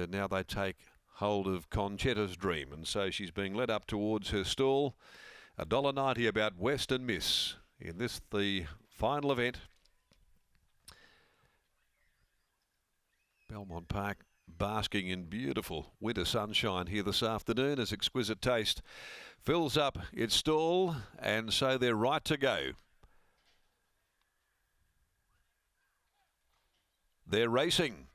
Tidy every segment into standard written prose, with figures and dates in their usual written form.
And now they take hold of Conchetta's Dream. And so she's being led up towards her stall. $1.90 about Western Miss in this, the final event. Belmont Park basking in beautiful winter sunshine here this afternoon as Exquisite Taste fills up its stall, and so they're right to go. They're racing.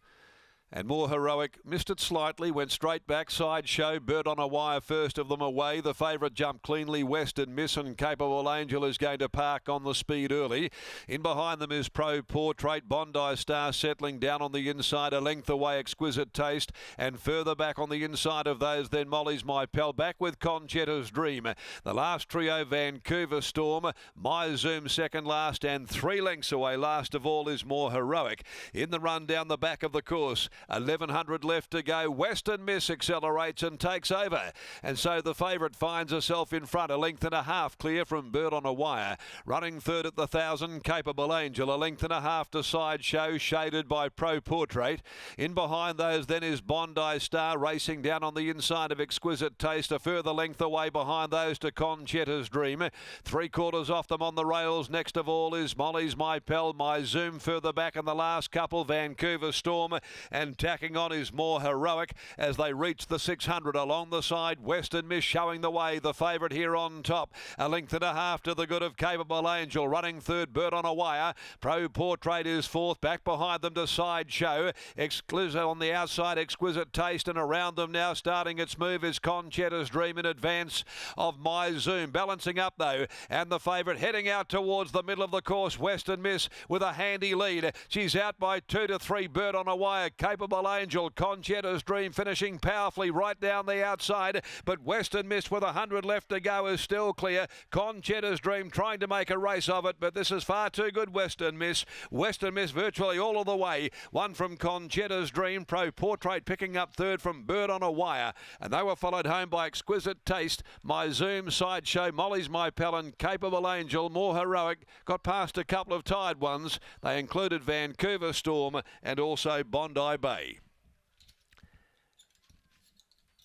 And More Heroic missed it slightly, went straight back, side show, Bird on a Wire first of them away. The favourite jumped cleanly, Western Miss, and Capable Angel is going to park on the speed early. In behind them is Pro Portrait, Bondi Star settling down on the inside, a length away Exquisite Taste, and further back on the inside of those then Molly's My Pal, back with Conchetta's Dream. The last trio, Vancouver Storm, My Zoom second last, and 3 lengths away last of all is More Heroic. In the run down the back of the course, 1100 left to go. Western Miss accelerates and takes over, and so the favourite finds herself in front, a length and a half clear from Bird on a Wire. Running third at the 1,000, Capable Angel, a length and a half to Side Show, shaded by Pro Portrait. In behind those then is Bondi Star racing down on the inside of Exquisite Taste, a further length away behind those to Conchetta's Dream. 3/4 off them on the rails. Next of all is Molly's My Pal, My Zoom further back in the last couple, Vancouver Storm, and tacking on is More Heroic as they reach the 600 along the side. Western Miss showing the way, the favourite here on top, a length and a half to the good of Capable Angel. Running third, Bird on a Wire. Pro Portrait is fourth, back behind them to Side Show. Exclusive on the outside, Exquisite Taste, and around them now starting its move is Conchetta's Dream in advance of My Zoom. Balancing up though, and the favourite heading out towards the middle of the course, Western Miss with a handy lead. She's out by 2 to 3, Bird on a Wire, Capable Angel, Conchetta's Dream finishing powerfully right down the outside, but Western Miss with 100 left to go is still clear. Conchetta's Dream trying to make a race of it, but this is far too good, Western Miss. Western Miss virtually all of the way. One from Conchetta's Dream, Pro Portrait picking up third from Bird on a Wire, and they were followed home by Exquisite Taste, My Zoom, Side Show, Molly's My Pal, and Capable Angel. More Heroic got past a couple of tired ones. They included Vancouver Storm and also Bondi Bay.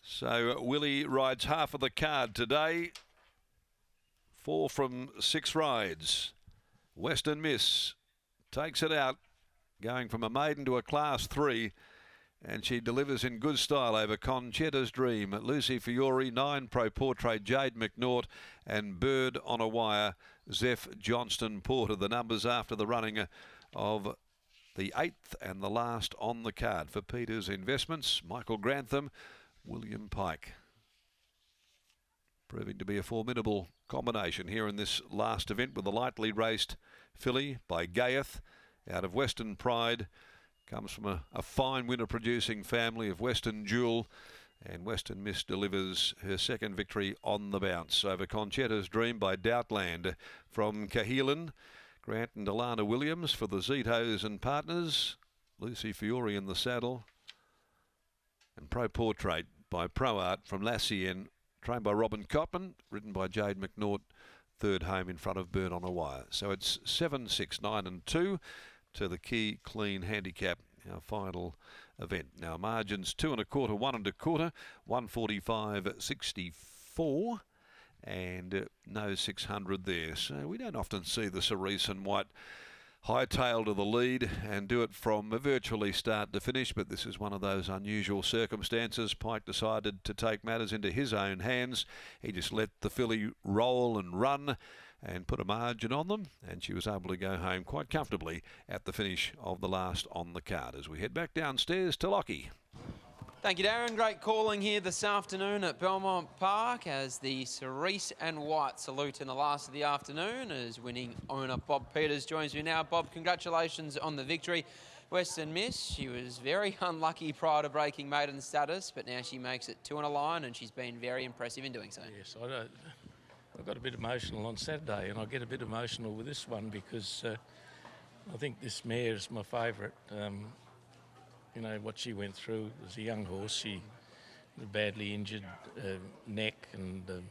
So Willie rides half of the card today. 4 from 6 rides. Western Miss takes it out, going from a maiden to a class 3, and she delivers in good style over Conchetta's Dream, Lucy Fiore, 9 Pro Portrait, Jade McNaught, and Bird on a Wire, Zeph Johnston Porter. The numbers after the running of the 8th and the last on the card for Peters Investments, Michael Grantham, William Pike. Proving to be a formidable combination here in this last event with a lightly raced filly by Gayeth out of Western Pride. Comes from a fine winner producing family of Western Jewel, and Western Miss delivers her second victory on the bounce over Conchetta's Dream by Doubtland from Cahelan. Grant and Alana Williams for the Zitos and Partners. Lucy Fiore in the saddle. And Pro Portrait by Pro Art from Lassien, trained by Robin Cotman, ridden by Jade McNaught, third home in front of Bird on a Wire. So it's 7, 6, 9 and 2 to the Key Clean Handicap, our final event. Now margins 2 1/4, 1 1/4, 145.64. And no 600 there. So we don't often see the Cerise and White hightail to the lead and do it from virtually start to finish, but this is one of those unusual circumstances. Pike decided to take matters into his own hands. He just let the filly roll and run and put a margin on them, and she was able to go home quite comfortably at the finish of the last on the card. As we head back downstairs to Lockie. Thank you, Darren. Great calling here this afternoon at Belmont Park as the Cerise and White salute in the last of the afternoon as winning owner Bob Peters joins me now. Bob, congratulations on the victory. Western Miss, she was very unlucky prior to breaking maiden status, but now she makes it 2 on a line and she's been very impressive in doing so. Yes, I got a bit emotional on Saturday, and I get a bit emotional with this one because I think this mare is my favourite. You know, what she went through as a young horse, she had a badly injured neck, and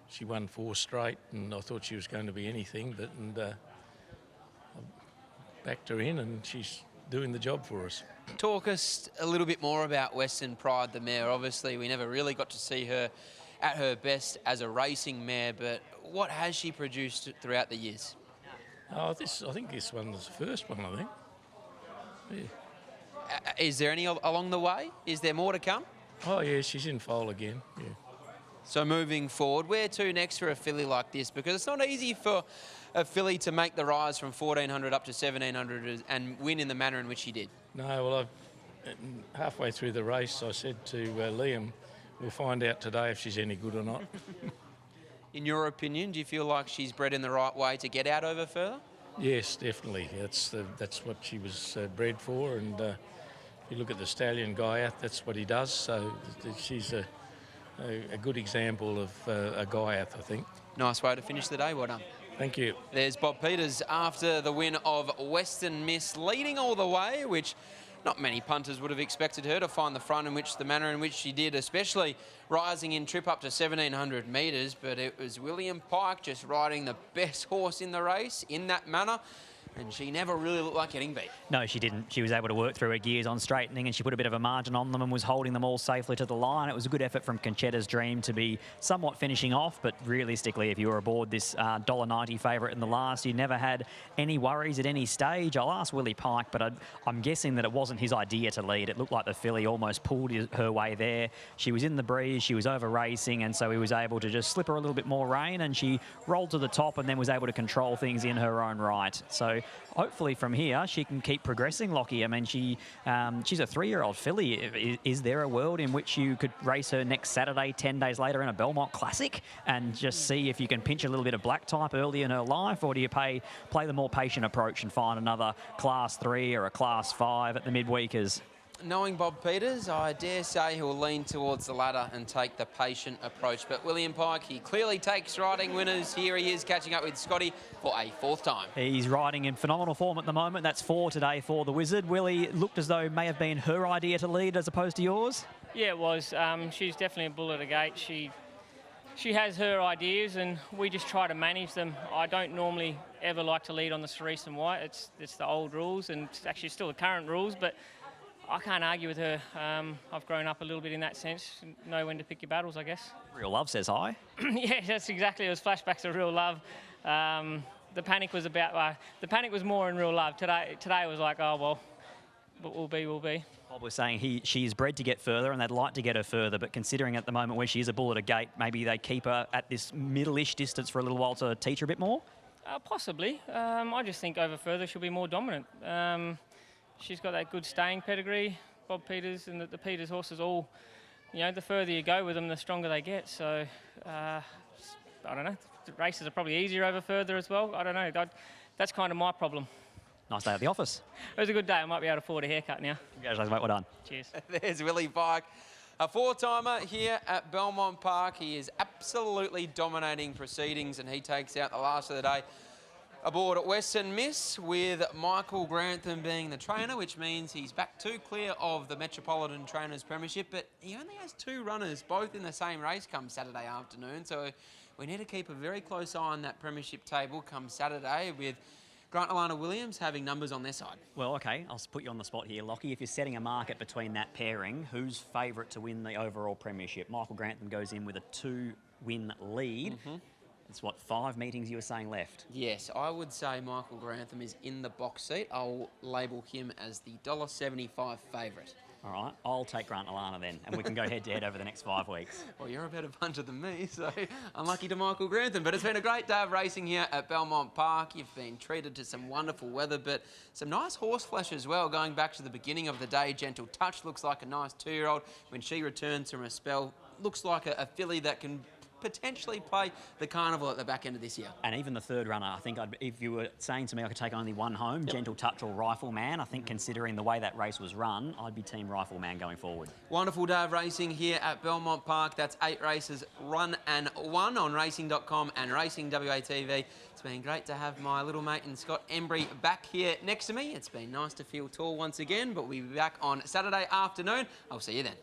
she won 4 straight, and I thought she was going to be anything, but I backed her in, and she's doing the job for us. talk us a little bit more about Western Pride, the mare. Obviously, we never really got to see her at her best as a racing mare, but what has she produced throughout the years? Oh, I think this one was the first one, I think. Yeah. Is there any along the way? Is there more to come? Oh, yeah, she's in foal again, yeah. So moving forward, where to next for a filly like this? Because it's not easy for a filly to make the rise from 1,400 up to 1,700 and win in the manner in which she did. No, well, halfway through the race, I said to Liam, we'll find out today if she's any good or not. In your opinion, do you feel like she's bred in the right way to get out over further? Yes, definitely. That's what she was bred for, and if you look at the stallion Gaiath, that's what he does. So she's a good example of a Gaiath, I think. Nice way to finish the day. Well done. Thank you. There's Bob Peters after the win of Western Miss, leading all the way, which not many punters would have expected her to find the front the manner in which she did, especially rising in trip up to 1,700 metres. But it was William Pike just riding the best horse in the race in that manner. And she never really looked like getting beat. No, she didn't. She was able to work through her gears on straightening, and she put a bit of a margin on them and was holding them all safely to the line. It was a good effort from Conchetta's Dream to be somewhat finishing off, but realistically, if you were aboard this $1.90 favourite in the last, you never had any worries at any stage. I'll ask Willie Pike, but I'm guessing that it wasn't his idea to lead. It looked like the filly almost pulled her way there. She was in the breeze, she was over racing, and so he was able to just slip her a little bit more rein, and she rolled to the top and then was able to control things in her own right. So hopefully from here she can keep progressing, Lockie. I mean, she's a 3-year-old filly. Is there a world in which you could race her next Saturday, 10 days later, in a Belmont Classic and just see if you can pinch a little bit of black type early in her life, or do you play the more patient approach and find another Class 3 or a Class 5 at the midweekers? Knowing Bob Peters, I dare say he'll lean towards the latter and take the patient approach. But William Pike, he clearly takes riding winners. Here he is catching up with Scotty for a 4th time. He's riding in phenomenal form at the moment. That's 4 today for the Wizard. Willie looked as though it may have been her idea to lead as opposed to yours. Yeah, it was. She's definitely a bull at a gate. She has her ideas, and we just try to manage them. I don't normally ever like to lead on the Cerise and White. It's the old rules, and it's actually still the current rules, but I can't argue with her. I've grown up a little bit in that sense. Know when to pick your battles, I guess. Real love says hi. Yeah, that's exactly. It was flashbacks of real love. The panic was the panic was more in real love. Today was like, oh well, but we'll be. Bob was saying she is bred to get further, and they'd like to get her further, but considering at the moment where she is a bull at a gate, maybe they keep her at this middle-ish distance for a little while to teach her a bit more. Possibly. I just think over further she'll be more dominant. She's got that good staying pedigree. Bob Peters and the Peters horses all, the further you go with them, the stronger they get. So, I don't know. The races are probably easier over further as well. I don't know. That's kind of my problem. Nice day at the office. It was a good day. I might be able to afford a haircut now. Congratulations, mate. Well done. Cheers. There's Willie Pike, a 4-timer here at Belmont Park. He is absolutely dominating proceedings, and he takes out the last of the day aboard at Western Miss, with Michael Grantham being the trainer, which means he's back 2 clear of the Metropolitan Trainers Premiership, but he only has 2 runners, both in the same race come Saturday afternoon, so we need to keep a very close eye on that Premiership table come Saturday, with Grant Alana Williams having numbers on their side. Well, OK, I'll put you on the spot here, Lockie. If you're setting a market between that pairing, who's favourite to win the overall Premiership? Michael Grantham goes in with a 2-win lead. It's what, 5 meetings you were saying left? Yes, I would say Michael Grantham is in the box seat. I'll label him as the $1.75 favourite. All right, I'll take Grant Alana then, and we can go head-to-head over the next 5 weeks. Well, you're a better punter than me, so unlucky to Michael Grantham. But it's been a great day of racing here at Belmont Park. You've been treated to some wonderful weather, but some nice horse flesh as well. Going back to the beginning of the day, Gentle Touch looks like a nice 2-year-old. When she returns from a spell, looks like a filly that can potentially play the carnival at the back end of this year. And even the 3rd runner, I think if you were saying to me I could take only one home, Gentle Touch or Rifleman, I think considering the way that race was run, I'd be team Rifleman going forward. Wonderful day of racing here at Belmont Park. That's 8 races, run and won on racing.com and Racing WA TV. It's been great to have my little mate and Scott Embry back here next to me. It's been nice to feel tall once again, but we'll be back on Saturday afternoon. I'll see you then.